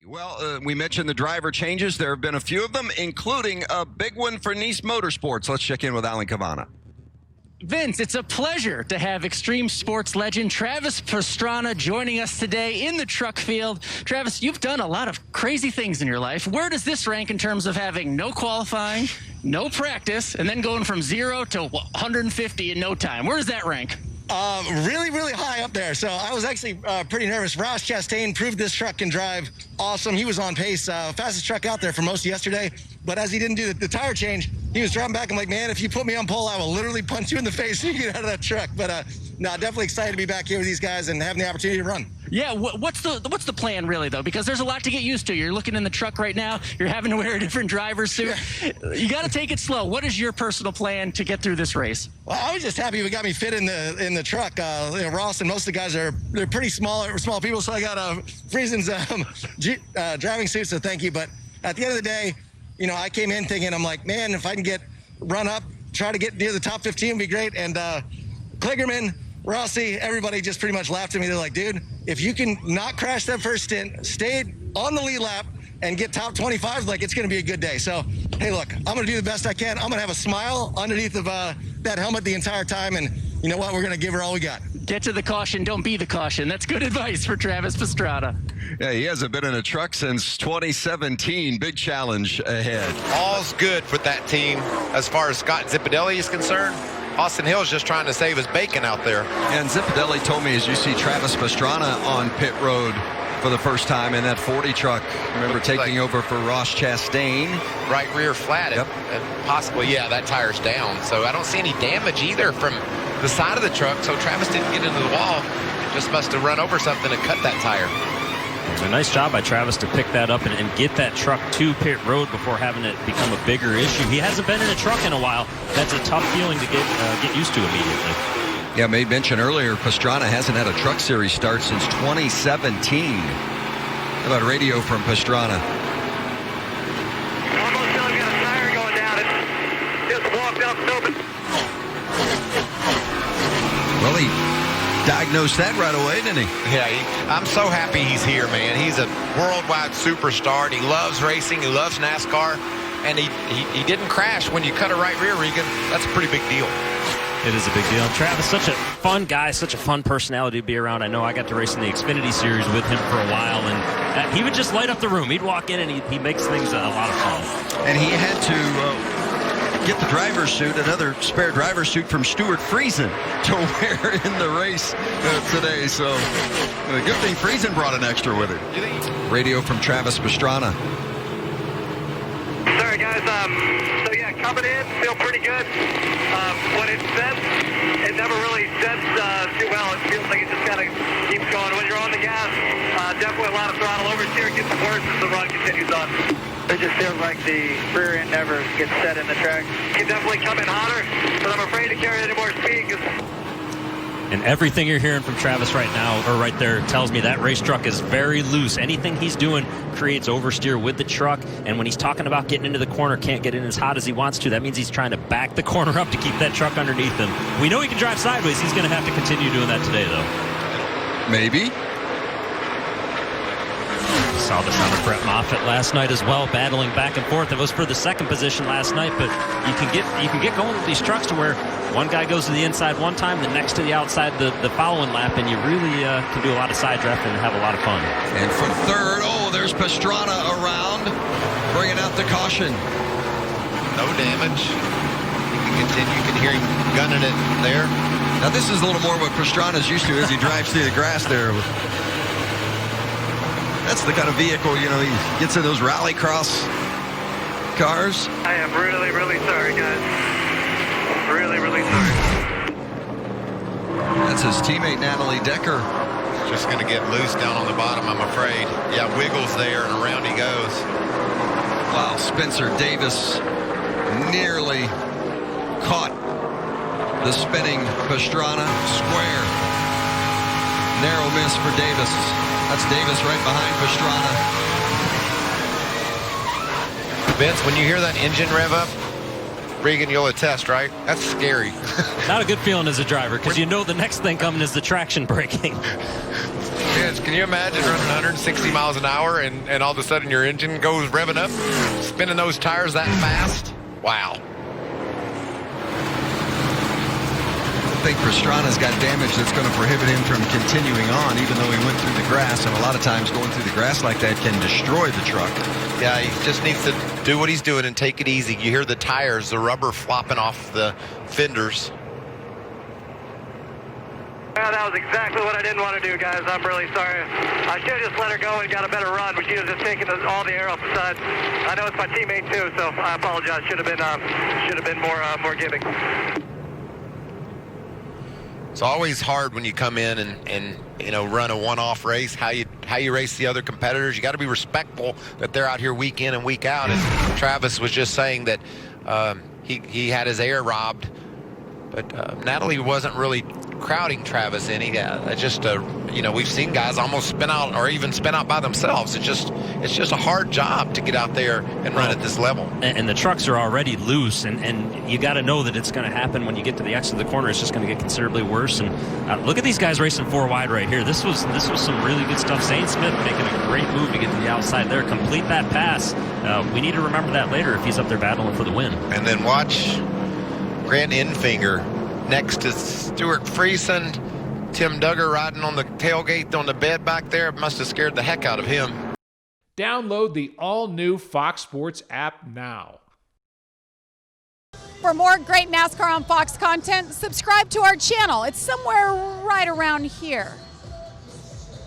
Well, we mentioned the driver changes. There have been a few of them, including a big one for Nice Motorsports. Let's check in with Alan Cavana. Vince, it's a pleasure to have extreme sports legend Travis Pastrana joining us today in the truck field. Travis, you've done a lot of crazy things in your life. Where does this rank in terms of having no qualifying, no practice, and then going from 0 to 150 in no time? Where does that rank? Really high up there. So I was actually pretty nervous. Ross Chastain proved this truck can drive awesome. He was on pace, fastest truck out there for most of yesterday. But as he didn't do the tire change, he was driving back. I'm like, man, if you put me on pole, I will literally punch you in the face when you get out of that truck. But no, definitely excited to be back here with these guys and having the opportunity to run. Yeah, what's the plan really though? Because there's a lot to get used to. You're looking in the truck right now. You're having to wear a different driver's suit. Yeah. You got to take it slow. What is your personal plan to get through this race? Well, I was just happy we got me fit in the truck. Ross and most of the guys they're pretty small people, so I got Friesen's driving suit. So thank you. But at the end of the day, I came in thinking, I'm like, man, if I can run up, try to get near the top 15 would be great. And Kligerman, Rossi, everybody just pretty much laughed at me. They're like, dude, if you can not crash that first stint, stay on the lead lap and get top 25, like it's going to be a good day. So, hey, look, I'm going to do the best I can. I'm going to have a smile underneath of that helmet the entire time. And you know what? We're going to give her all we got. Get to the caution. Don't be the caution. That's good advice for Travis Pastrana. Yeah, he hasn't been in a truck since 2017. Big challenge ahead. All's good for that team as far as Scott Zipadelli is concerned. Austin Hill's just trying to save his bacon out there. And Zipadelli told me, as you see Travis Pastrana on pit road for the first time in that 40 truck. Remember taking over for Ross Chastain. Right rear flat. Yep. And possibly, yeah, that tire's down. So I don't see any damage either from the side of the truck. So Travis didn't get into the wall. Just must have run over something and cut that tire. It's a nice job by Travis to pick that up and get that truck to pit road before having it become a bigger issue. He hasn't been in a truck in a while. That's a tough feeling to get used to immediately. Yeah, made mention earlier, Pastrana hasn't had a truck series start since 2017. How about radio from Pastrana? Almost done. Got a tire going down. It just walked up open. Well, he diagnosed that right away, didn't he? Yeah, I'm so happy he's here, man. He's a worldwide superstar, and he loves racing. He loves NASCAR, and he didn't crash when you cut a right rear, Regan. That's a pretty big deal. It is a big deal. Travis, such a fun guy, such a fun personality to be around. I know I got to race in the Xfinity Series with him for a while, and he would just light up the room. He'd walk in, and he makes things a lot of fun. And he had to get the driver's suit, another spare driver's suit from Stuart Friesen to wear in the race today. So good thing Friesen brought an extra with it. Radio from Travis Pastrana. Sorry, guys. So, yeah, coming in, feel pretty good. When it sets, it never really sets too well. It feels like it just kind of keeps going. When you're on the gas, definitely a lot of throttle oversteer. It gets worse as the run continues on. It just feels like the rear end never gets set in the track. You can definitely come in hotter, but I'm afraid to carry any more speed. And everything you're hearing from Travis right now, or right there, tells me that race truck is very loose. Anything he's doing creates oversteer with the truck. And when he's talking about getting into the corner, can't get in as hot as he wants to, that means he's trying to back the corner up to keep that truck underneath him. We know he can drive sideways. He's going to have to continue doing that today, though. Maybe. Saw this on Brett Moffitt last night as well, battling back and forth. It was for the second position last night, but you can get going with these trucks to where one guy goes to the inside one time, the next to the outside the following lap, and you really can do a lot of side drafting and have a lot of fun. And for third, there's Pastrana around, bringing out the caution. No damage. You can continue. You can hear him gunning it there. Now this is a little more what Pastrana's used to as he drives through the grass there. That's the kind of vehicle, he gets in those rallycross cars. I am really sorry, guys. Really sorry. That's his teammate, Natalie Decker. Just going to get loose down on the bottom, I'm afraid. Yeah, wiggles there, and around he goes. Wow, Spencer Davis nearly caught the spinning Pastrana square. Narrow miss for Davis. That's Davis right behind Pastrana. Vince, when you hear that engine rev up, Regan, you'll attest, right? That's scary. Not a good feeling as a driver, because you know the next thing coming is the traction braking. Yeah, is. Can you imagine running 160 miles an hour and all of a sudden your engine goes revving up, spinning those tires that fast? Wow. I think Pastrana's got damage that's going to prohibit him from continuing on, even though he went through the grass. And a lot of times going through the grass like that can destroy the truck. Yeah, he just needs to do what he's doing and take it easy. You hear the tires, the rubber flopping off the fenders. Yeah, that was exactly what I didn't want to do, guys. I'm really sorry. I should have just let her go and got a better run, but she was just taking all the air off the side. I know it's my teammate too, so I apologize. Should have been more giving. It's always hard when you come in and you know, run a one-off race. How you race the other competitors. You got to be respectful that they're out here week in and week out. And Travis was just saying that he had his air robbed, but Natalie wasn't really crowding Travis in. You know, we've seen guys almost spin out or even spin out by themselves. It's just a hard job to get out there and run at this level. And the trucks are already loose, and you got to know that it's going to happen when you get to the exit of the corner. It's just going to get considerably worse. And look at these guys racing 4 wide right here. This was some really good stuff. Zane Smith making a great move to get to the outside there, complete that pass. We need to remember that later if he's up there battling for the win. And then watch Grant Enfinger next to Stuart Friesen. Tim Duggar riding on the tailgate on the bed back there. It must have scared the heck out of him. Download the all-new Fox Sports app now. For more great NASCAR on Fox content, subscribe to our channel. It's somewhere right around here.